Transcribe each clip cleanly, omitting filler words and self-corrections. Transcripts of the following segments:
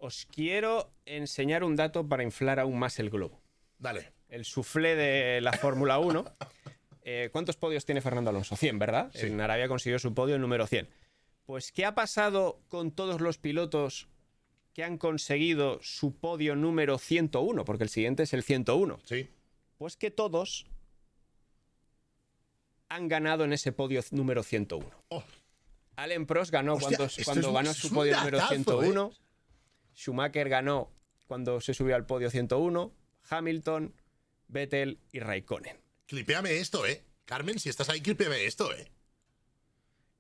Os quiero enseñar un dato para inflar aún más el globo. Dale. El soufflé de la Fórmula 1. ¿Cuántos podios tiene Fernando Alonso? 100, ¿verdad? Sí. En Arabia consiguió su podio número 100. Pues, ¿qué ha pasado con todos los pilotos que han conseguido su podio número 101? Porque el siguiente es el 101. Sí. Pues que todos han ganado en ese podio número 101. Oh. Alain Prost ganó Hostia, cuando ganó su podio número datazo, 101. Schumacher ganó cuando se subió al podio 101. Hamilton, Vettel y Raikkonen. Clipéame esto, Carmen, si estás ahí, clipéame esto,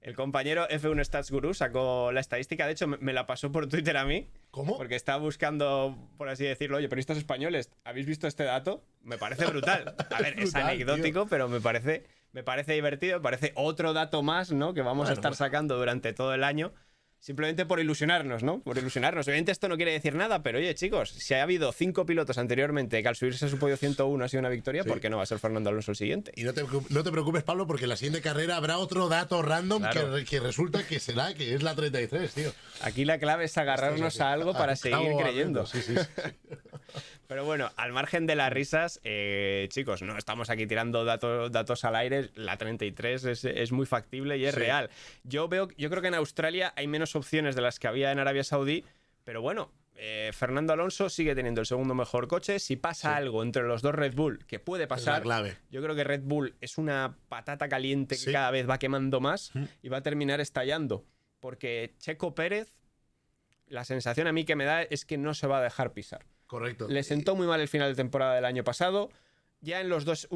El compañero F1 Stats Guru sacó la estadística. De hecho, me la pasó por Twitter a mí. ¿Cómo? Porque estaba buscando, por así decirlo, oye, periodistas españoles, ¿habéis visto este dato? Me parece brutal. A ver, es Brutal, anecdótico, tío. pero me parece divertido. Me parece otro dato más, ¿no? Que vamos a estar sacando durante todo el año. Simplemente por ilusionarnos, ¿no? Por ilusionarnos. Obviamente esto no quiere decir nada, pero oye, chicos, si ha habido 5 pilotos anteriormente que al subirse a su podio 101 ha sido una victoria, Sí. ¿por qué no va a ser Fernando Alonso el siguiente? Y no te preocupes, Pablo, porque en la siguiente carrera habrá otro dato random Claro. que resulta que es la 33, tío. Aquí la clave es agarrarnos a algo para seguir creyendo. Sí. Pero bueno, al margen de las risas, chicos, no estamos aquí tirando datos al aire. La 33 es muy factible y es real. Yo creo que en Australia hay menos opciones de las que había en Arabia Saudí, pero bueno, Fernando Alonso sigue teniendo el segundo mejor coche. Si pasa algo entre los dos Red Bull, que puede pasar, Es la clave. yo creo que Red Bull es una patata caliente que cada vez va quemando más y va a terminar estallando. Porque Checo Pérez, la sensación a mí que me da es que no se va a dejar pisar. Correcto. Le sentó muy mal el final de temporada del año pasado. Ya en los dos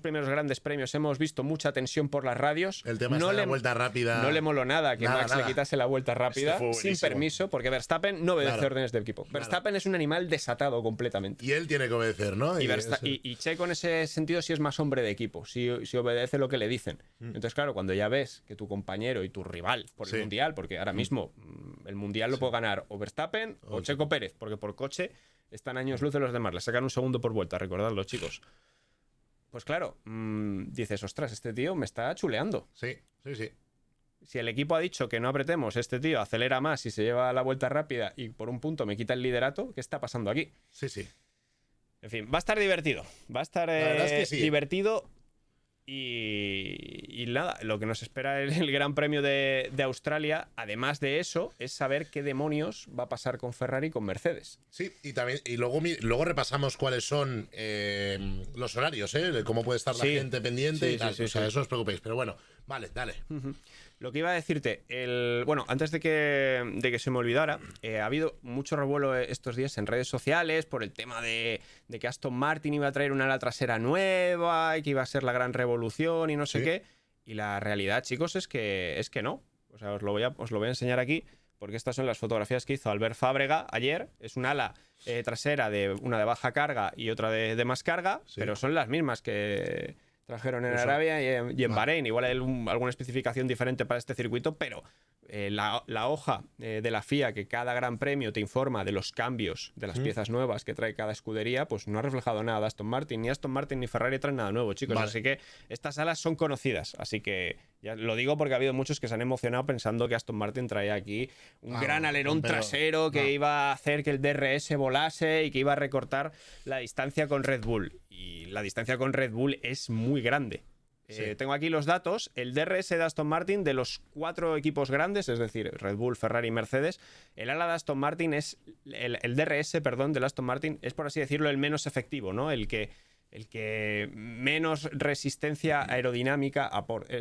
primeros grandes premios hemos visto mucha tensión por las radios. El tema de la vuelta rápida. No le moló nada que Max le quitase la vuelta rápida Este fue sin buenísimo. permiso, porque Verstappen no obedece Claro. órdenes del equipo. Verstappen es un animal desatado completamente. Y él tiene que obedecer, ¿no? Y Checo en ese sentido sí es más hombre de equipo, sí obedece lo que le dicen. Entonces, claro, cuando ya ves que tu compañero y tu rival por el Mundial, porque ahora mismo el Mundial lo puede ganar o Verstappen o Checo Pérez, porque por coche están años luz de los demás, le sacan un segundo por vuelta, recordadlo, chicos. Pues claro, dices, ostras, este tío me está chuleando. Sí. Si el equipo ha dicho que no apretemos, este tío acelera más y se lleva la vuelta rápida y por un punto me quita el liderato, ¿qué está pasando aquí? Sí. En fin, va a estar divertido. Va a estar verdad es que sí. divertido. Y nada, lo que nos espera en el Gran Premio de Australia, además de eso, es saber qué demonios va a pasar con Ferrari y con Mercedes. Sí, y luego repasamos cuáles son los horarios, de cómo puede estar la gente pendiente Sí, y tal. sí, O sea, sí. eso no os preocupéis. Pero bueno, vale, dale. Lo que iba a decirte, bueno, antes de que se me olvidara, ha habido mucho revuelo estos días en redes sociales por el tema de que Aston Martin iba a traer una ala trasera nueva y que iba a ser la gran revolución y no sé qué. Y la realidad, chicos, es que no. O sea, os lo voy a enseñar aquí, porque estas son las fotografías que hizo Albert Fábrega ayer. Es un ala trasera una de baja carga y otra de más carga, pero son las mismas que trajeron en Arabia y en Bahrein. Igual hay alguna especificación diferente para este circuito, pero la hoja de la FIA, que cada gran premio te informa de los cambios, de las piezas nuevas que trae cada escudería, pues no ha reflejado nada de Aston Martin. Ni Aston Martin ni Ferrari traen nada nuevo, chicos. Vale. Así que estas alas son conocidas. Así que ya lo digo porque ha habido muchos que se han emocionado pensando que Aston Martin traía aquí un gran alerón trasero que iba a hacer que el DRS volase y que iba a recortar la distancia con Red Bull. Y la distancia con Red Bull es muy grande. Tengo aquí los datos. El DRS de Aston Martin, de los 4 equipos grandes, es decir, Red Bull, Ferrari y Mercedes, el ala de Aston Martin es el DRS, perdón, del Aston Martin es, por así decirlo, el menos efectivo, ¿no? El que menos resistencia aerodinámica,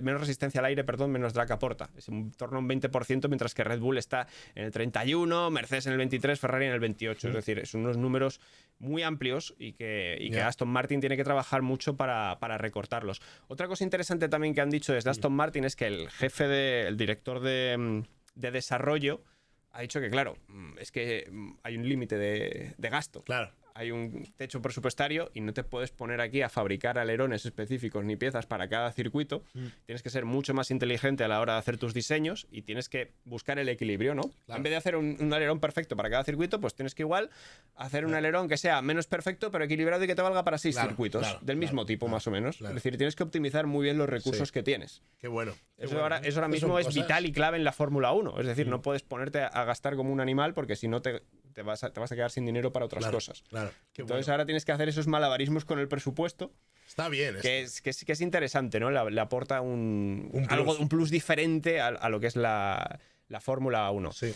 menos resistencia al aire, perdón, menos drag aporta. Es en torno a un 20%, mientras que Red Bull está en el 31%, Mercedes en el 23%, Ferrari en el 28%. Es decir, son unos números muy amplios y que Aston Martin tiene que trabajar mucho para recortarlos. Otra cosa interesante también que han dicho desde Aston Martin es que el director de desarrollo ha dicho que, claro, es que hay un límite de gasto. Claro. Hay un techo presupuestario y no te puedes poner aquí a fabricar alerones específicos ni piezas para cada circuito. Tienes que ser mucho más inteligente a la hora de hacer tus diseños y tienes que buscar el equilibrio, ¿no? Claro. En vez de hacer un alerón perfecto para cada circuito, pues tienes que igual hacer un alerón que sea menos perfecto pero equilibrado y que te valga para 6 circuitos del mismo tipo, más o menos. Es decir, tienes que optimizar muy bien los recursos que tienes. Qué bueno. Eso ahora mismo es vital y clave en la Fórmula 1. Es decir, no puedes ponerte a gastar como un animal porque si no te te vas a quedar sin dinero para otras cosas. Claro. Entonces ahora tienes que hacer esos malabarismos con el presupuesto. Está bien. Que es interesante, ¿no? Le aporta un plus diferente a lo que es la Fórmula 1. Sí.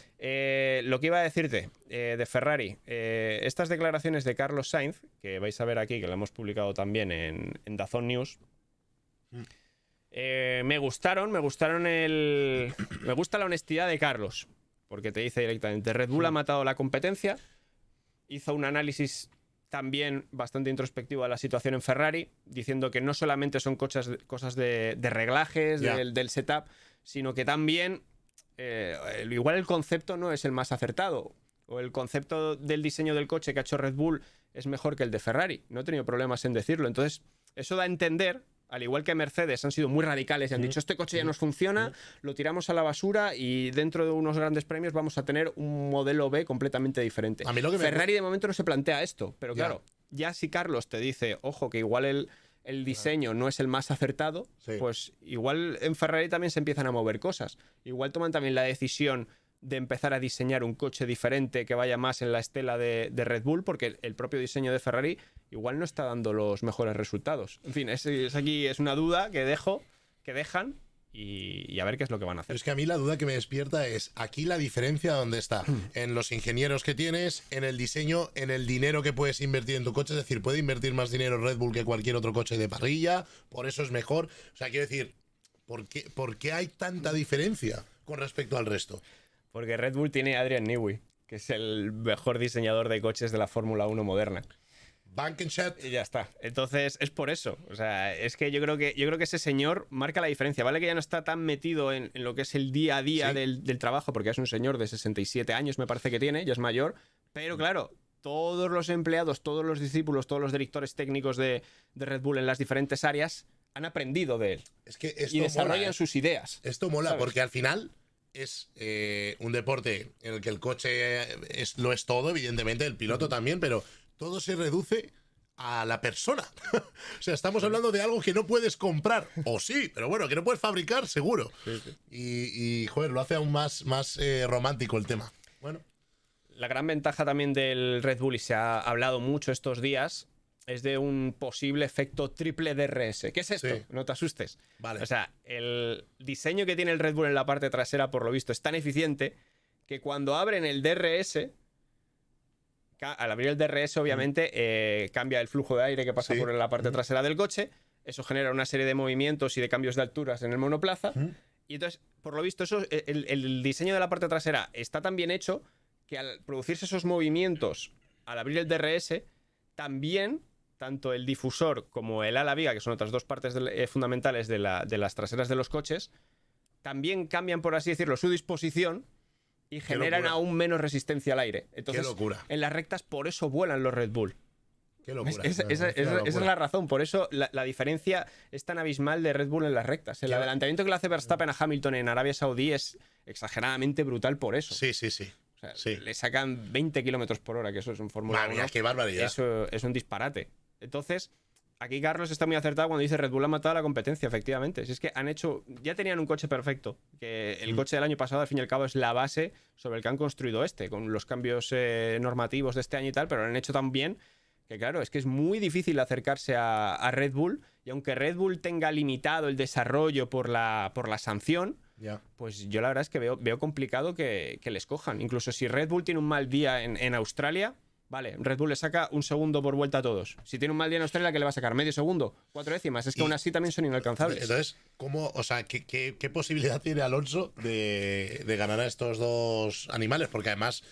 Lo que iba a decirte de Ferrari, estas declaraciones de Carlos Sainz, que vais a ver aquí, que lo hemos publicado también en DAZN News, me gustaron. Me gusta la honestidad de Carlos, porque te dice directamente, Red Bull ha matado la competencia, hizo un análisis también bastante introspectivo de la situación en Ferrari, diciendo que no solamente son cosas de reglajes, del setup, sino que también igual el concepto no es el más acertado, o el concepto del diseño del coche que ha hecho Red Bull es mejor que el de Ferrari. No he tenido problemas en decirlo. Entonces, eso da a entender, al igual que Mercedes han sido muy radicales y han dicho este coche ya nos funciona, lo tiramos a la basura y dentro de unos grandes premios vamos a tener un modelo B completamente diferente. Ferrari de momento no se plantea esto, pero claro, ya si Carlos te dice, ojo, que igual el diseño no es el más acertado, pues igual en Ferrari también se empiezan a mover cosas. Igual toman también la decisión de empezar a diseñar un coche diferente que vaya más en la estela de Red Bull, porque el propio diseño de Ferrari igual no está dando los mejores resultados. En fin, aquí es una duda que dejan y a ver qué es lo que van a hacer. Es que a mí la duda que me despierta es aquí la diferencia dónde está, en los ingenieros que tienes, en el diseño, en el dinero que puedes invertir en tu coche. Es decir, puede invertir más dinero Red Bull que cualquier otro coche de parrilla, por eso es mejor. O sea, quiero decir, ¿por qué hay tanta diferencia con respecto al resto? Porque Red Bull tiene a Adrian Newey, que es el mejor diseñador de coches de la Fórmula 1 moderna. Bankenshut. Y ya está. Entonces, es por eso. O sea, es que yo creo que ese señor marca la diferencia. Vale que ya no está tan metido en lo que es el día a día del trabajo, porque es un señor de 67 años, me parece que tiene, ya es mayor. Pero claro, todos los empleados, todos los discípulos, todos los directores técnicos de Red Bull en las diferentes áreas han aprendido de él. Es que esto y desarrollan mola, sus ideas. Esto mola, ¿sabes? porque al final es un deporte en el que el coche lo es todo, evidentemente, el piloto también, pero todo se reduce a la persona. O sea, estamos hablando de algo que no puedes comprar, o sí, pero bueno, que no puedes fabricar, seguro. Y joder, lo hace aún más romántico el tema. Bueno. La gran ventaja también del Red Bull, y se ha hablado mucho estos días, es de un posible efecto triple DRS. ¿Qué es esto? Sí. No te asustes. Vale. O sea, el diseño que tiene el Red Bull en la parte trasera, por lo visto, es tan eficiente que cuando abren el DRS, al abrir el DRS, obviamente, cambia el flujo de aire que pasa por la parte trasera del coche. Eso genera una serie de movimientos y de cambios de alturas en el monoplaza. Y entonces, por lo visto, el diseño de la parte trasera está tan bien hecho que al producirse esos movimientos, al abrir el DRS, también tanto el difusor como el ala viga, que son otras dos partes fundamentales de las traseras de los coches, también cambian, por así decirlo, su disposición y generan aún menos resistencia al aire. Entonces, qué locura. En las rectas, por eso vuelan los Red Bull. Qué locura. Esa es la razón. Por eso la diferencia es tan abismal de Red Bull en las rectas. El adelantamiento que le hace Verstappen a Hamilton en Arabia Saudí es exageradamente brutal por eso. Sí. O sea, le sacan 20 kilómetros por hora, que eso es un Fórmula 1. ¡Qué barbaridad! Eso es un disparate. Entonces, aquí Carlos está muy acertado cuando dice Red Bull ha matado a la competencia, efectivamente. Si es que ya tenían un coche perfecto, que el coche del año pasado, al fin y al cabo, es la base sobre el que han construido con los cambios normativos de este año y tal, pero lo han hecho tan bien que, claro, es que es muy difícil acercarse a Red Bull, y aunque Red Bull tenga limitado el desarrollo por la sanción, pues yo la verdad es que veo complicado que les cojan. Incluso si Red Bull tiene un mal día en Australia, vale, Red Bull le saca 1 segundo por vuelta a todos. Si tiene un mal día en Australia, ¿qué le va a sacar? ¿Medio segundo? 4 décimas. Es que aún así también son inalcanzables. Entonces, ¿qué posibilidad tiene Alonso de ganar a estos dos animales? Porque además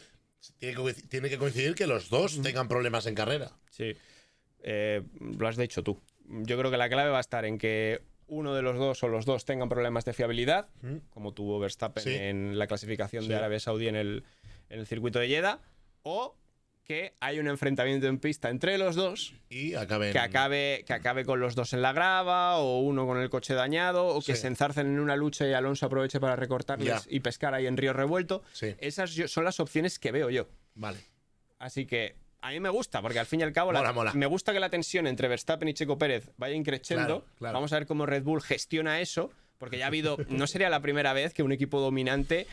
tiene que coincidir que los dos tengan problemas en carrera. Sí, lo has dicho tú. Yo creo que la clave va a estar en que uno de los dos o los dos tengan problemas de fiabilidad, como tuvo Verstappen en la clasificación de Arabia Saudí en el circuito de Jeddah, o que hay un enfrentamiento en pista entre los dos y que acabe con los dos en la grava, o uno con el coche dañado, o que se enzarcen en una lucha y Alonso aproveche para recortarles y pescar ahí en río revuelto. Esas son las opciones que veo yo. Vale. Así que a mí me gusta, porque al fin y al cabo mola. me gusta que la tensión entre Verstappen y Checo Pérez vaya increciendo. Claro. Vamos a ver cómo Red Bull gestiona eso, Porque ya ha habido, no sería la primera vez que un equipo dominante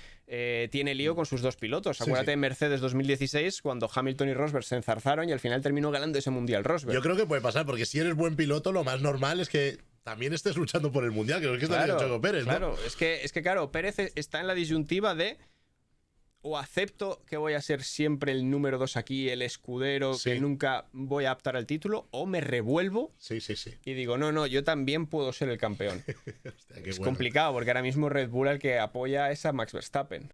tiene lío con sus dos pilotos. Acuérdate de Mercedes 2016, cuando Hamilton y Rosberg se enzarzaron y al final terminó ganando ese mundial Rosberg. Yo creo que puede pasar, porque si eres buen piloto, lo más normal es que también estés luchando por el mundial, que es que está haciendo Checo Pérez, ¿no? Claro, es que claro, Pérez está en la disyuntiva de o acepto que voy a ser siempre el número 2 aquí, el escudero, que nunca voy a optar al título, o me revuelvo y digo, no, yo también puedo ser el campeón. Hostia, es complicado, porque ahora mismo Red Bull el que apoya es a Max Verstappen.